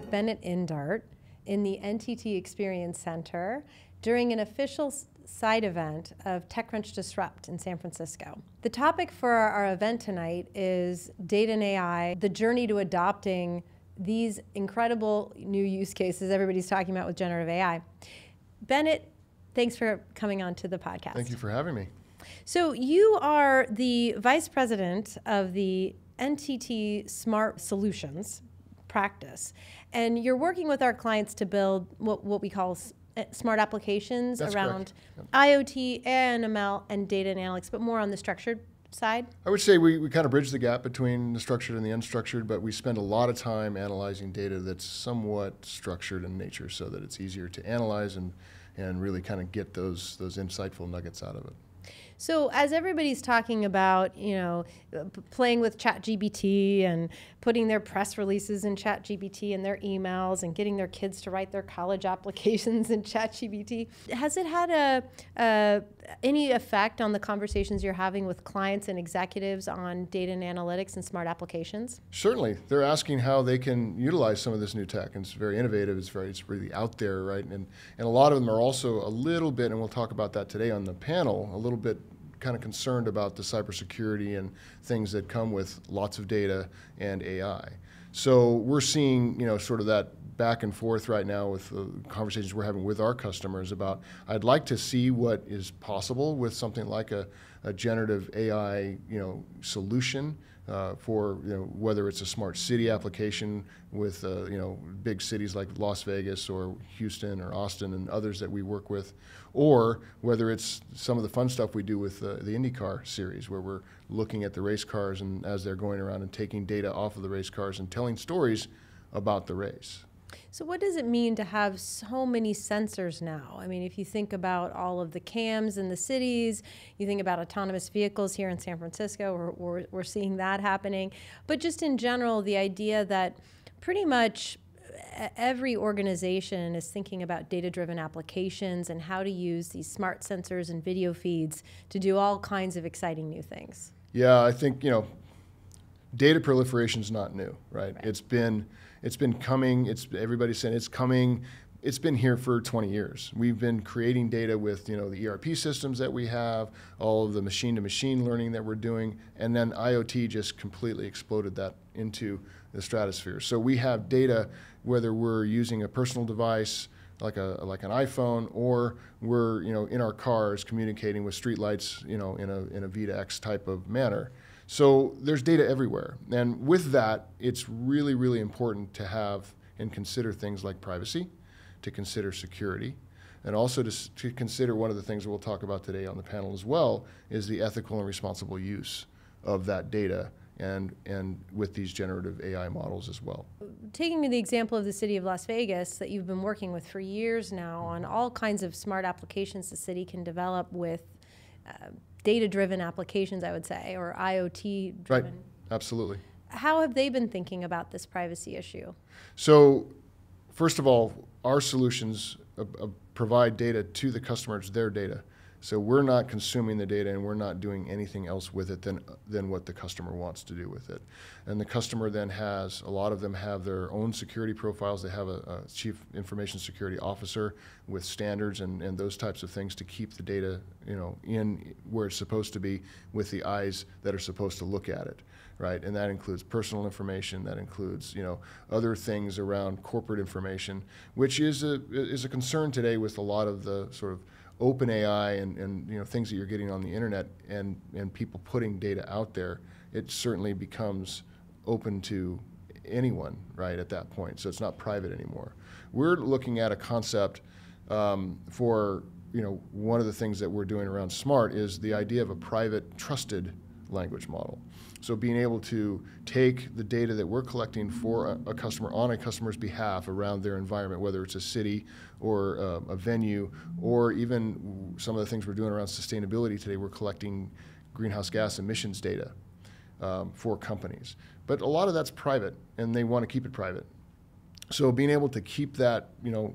with Bennett Indart in the NTT Experience Center during an official side event of TechCrunch Disrupt in San Francisco. The topic for our event tonight is data and AI, the journey to adopting these incredible new use cases everybody's talking about with generative AI. Bennett, thanks for coming on to the podcast. Thank you for having me. So you are the vice president of the NTT Smart Solutions practice, and you're working with our clients to build what we call smart applications. That's around IoT, ML, and data and analytics, but more on the structured side? I would say we kind of bridge the gap between the structured and the unstructured, but we spend a lot of time analyzing data that's somewhat structured in nature so that it's easier to analyze and really kind of get those insightful nuggets out of it. So as everybody's talking about, playing with ChatGPT and putting their press releases in ChatGPT and their emails and getting their kids to write their college applications in ChatGPT, has it had any effect on the conversations you're having with clients and executives on data and analytics and smart applications? Certainly. They're asking how they can utilize some of this new tech, and it's very innovative. It's really out there, right? And a lot of them are also a little bit, and we'll talk about that today on the panel, a little bit kind of concerned about the cybersecurity and things that come with lots of data and AI. So we're seeing, sort of that back and forth right now with the conversations we're having with our customers about, I'd like to see what is possible with something like a generative AI, solution for, whether it's a smart city application with, big cities like Las Vegas or Houston or Austin and others that we work with, or whether it's some of the fun stuff we do with the IndyCar series, where we're looking at the race cars and as they're going around and taking data off of the race cars and telling stories about the race. So what does it mean to have so many sensors now? I mean, if you think about all of the cams in the cities, you think about autonomous vehicles here in San Francisco, we're seeing that happening. But just in general, the idea that pretty much every organization is thinking about data-driven applications and how to use these smart sensors and video feeds to do all kinds of exciting new things. Yeah, I think, data proliferation is not new, right? It's been coming. Everybody's saying it's coming. It's been here for 20 years. We've been creating data with the ERP systems that we have, all of the machine-to-machine learning that we're doing, and then IoT just completely exploded that into the stratosphere. So we have data whether we're using a personal device like an iPhone, or we're in our cars communicating with streetlights in a V2X type of manner. So there's data everywhere. And with that, it's really, really important to have and consider things like privacy, to consider security, and also to consider one of the things that we'll talk about today on the panel as well is the ethical and responsible use of that data and with these generative AI models as well. Taking the example of the city of Las Vegas that you've been working with for years now on all kinds of smart applications the city can develop with data-driven applications, I would say, or IoT-driven. Right, absolutely. How have they been thinking about this privacy issue? So, first of all, our solutions provide data to the customers, their data. So we're not consuming the data and we're not doing anything else with it than what the customer wants to do with it. And the customer then has, a lot of them have their own security profiles. They have a chief information security officer with standards and those types of things to keep the data in where it's supposed to be with the eyes that are supposed to look at it. Right, and that includes personal information. That includes, other things around corporate information, which is a concern today with a lot of the sort of open AI and things that you're getting on the internet and people putting data out there. It certainly becomes open to anyone, right, at that point. So it's not private anymore. We're looking at a concept for one of the things that we're doing around smart is the idea of a private, trusted language model. So being able to take the data that we're collecting for a customer on a customer's behalf around their environment, whether it's a city or a venue, or even some of the things we're doing around sustainability today, we're collecting greenhouse gas emissions data for companies. But a lot of that's private, and they want to keep it private. So being able to keep that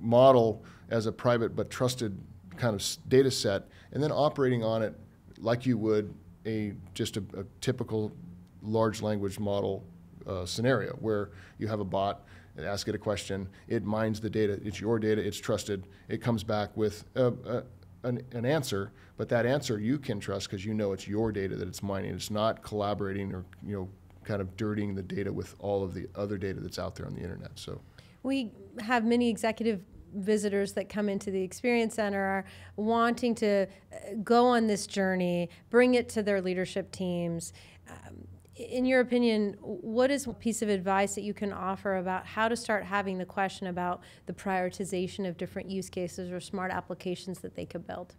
model as a private but trusted kind of data set, and then operating on it like you would just a typical large language model scenario where you have a bot ask it a question, it mines the data, it's your data, it's trusted, it comes back with an answer, but that answer you can trust because you know it's your data that it's mining. It's not collaborating or kind of dirtying the data with all of the other data that's out there on the internet. So we have many executive visitors that come into the Experience Center are wanting to go on this journey, bring it to their leadership teams. In your opinion, what is a piece of advice that you can offer about how to start having the question about the prioritization of different use cases or smart applications that they could build?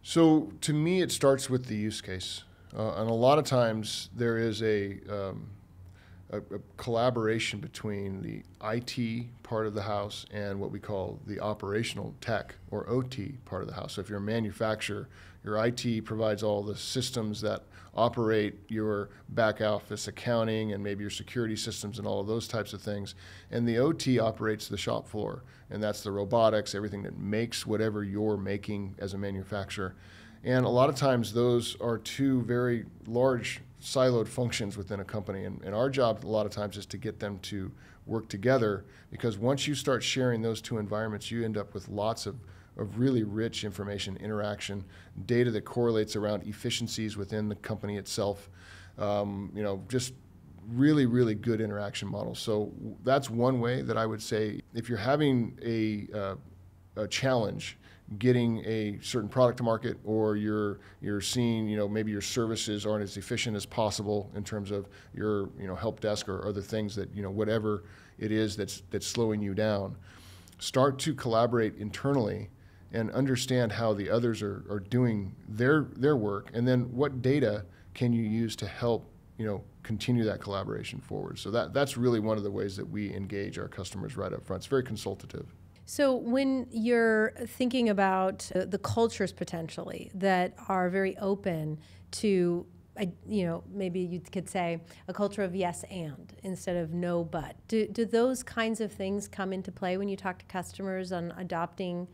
So to me, it starts with the use case. And a lot of times there is a collaboration between the IT part of the house and what we call the operational tech or OT part of the house. So if you're a manufacturer, your IT provides all the systems that operate your back office accounting and maybe your security systems and all of those types of things. And the OT operates the shop floor, and that's the robotics, everything that makes whatever you're making as a manufacturer. And a lot of times those are two very large siloed functions within a company. And our job a lot of times is to get them to work together, because once you start sharing those two environments, you end up with lots of really rich information, interaction, data that correlates around efficiencies within the company itself, just really, really good interaction models. So that's one way that I would say if you're having a challenge getting a certain product to market, or you're seeing, maybe your services aren't as efficient as possible in terms of your, help desk or other things that, whatever it is that's slowing you down, start to collaborate internally and understand how the others are doing their work, and then what data can you use to help, continue that collaboration forward. So that's really one of the ways that we engage our customers right up front. It's very consultative. So when you're thinking about the cultures potentially that are very open to, maybe you could say a culture of yes and instead of no but, do those kinds of things come into play when you talk to customers on adopting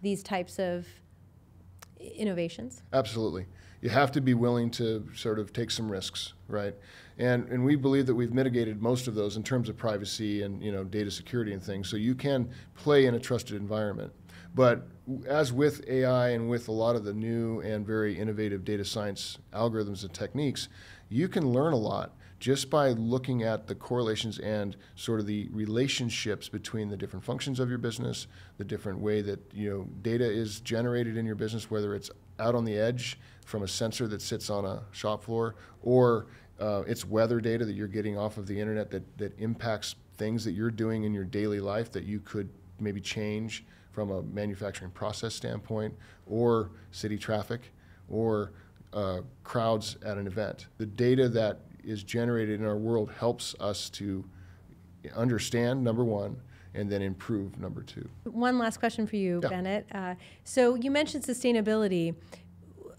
these types of innovations? Absolutely. You have to be willing to sort of take some risks, right? And we believe that we've mitigated most of those in terms of privacy and data security and things. So you can play in a trusted environment. But as with AI and with a lot of the new and very innovative data science algorithms and techniques, you can learn a lot just by looking at the correlations and sort of the relationships between the different functions of your business, the different way that data is generated in your business, whether it's out on the edge from a sensor that sits on a shop floor, or it's weather data that you're getting off of the internet that impacts things that you're doing in your daily life that you could maybe change from a manufacturing process standpoint, or city traffic, or crowds at an event. The data that is generated in our world helps us to understand, number one, and then improve, number two. One last question for you, Yeah. Bennett. So you mentioned sustainability.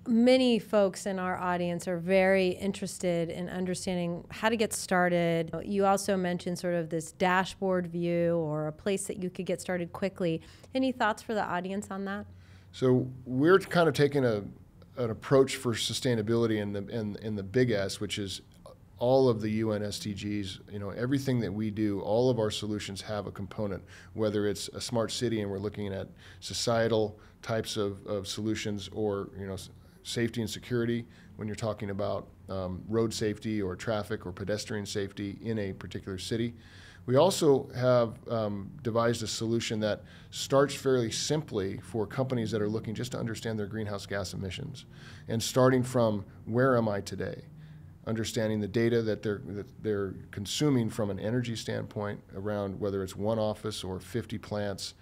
Many folks in our audience are very interested in understanding how to get started. You also mentioned sort of this dashboard view or a place that you could get started quickly. Any thoughts for the audience on that? So we're kind of taking an approach for sustainability in the big S, which is all of the UN SDGs. Everything that we do, all of our solutions have a component, whether it's a smart city and we're looking at societal types of solutions, or safety and security when you're talking about road safety or traffic or pedestrian safety in a particular city. We also have devised a solution that starts fairly simply for companies that are looking just to understand their greenhouse gas emissions, and starting from where am I today, understanding the data that they're consuming from an energy standpoint around whether it's one office or 50 plants,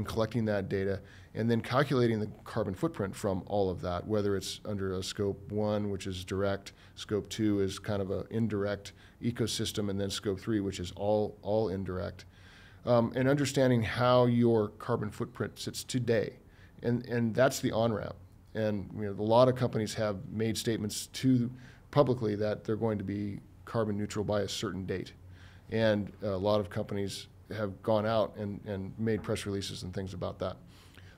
collecting that data, and then calculating the carbon footprint from all of that, whether it's under a scope 1, which is direct, scope 2 is kind of an indirect ecosystem, and then scope 3, which is all indirect, and understanding how your carbon footprint sits today. And that's the on-ramp. And a lot of companies have made statements publicly that they're going to be carbon neutral by a certain date. And a lot of companies have gone out and made press releases and things about that.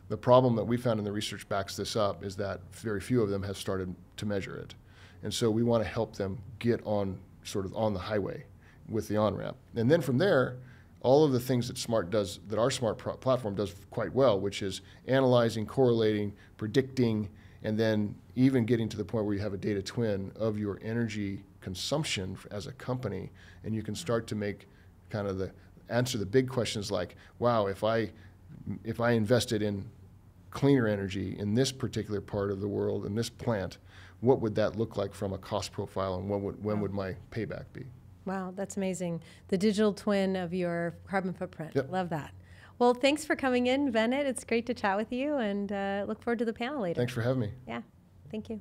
The problem that we found in the research backs this up is that very few of them have started to measure it. And so we want to help them get on the highway with the on-ramp. And then from there, all of the things that our smart platform does quite well, which is analyzing, correlating, predicting, and then even getting to the point where you have a data twin of your energy consumption as a company, and you can start to make kind of answer the big questions like, wow, if I invested in cleaner energy in this particular part of the world, in this plant, what would that look like from a cost profile, and when would my payback be? Wow, that's amazing. The digital twin of your carbon footprint. Yep. Love that. Well, thanks for coming in, Bennett. It's great to chat with you, and look forward to the panel later. Thanks for having me. Yeah, thank you.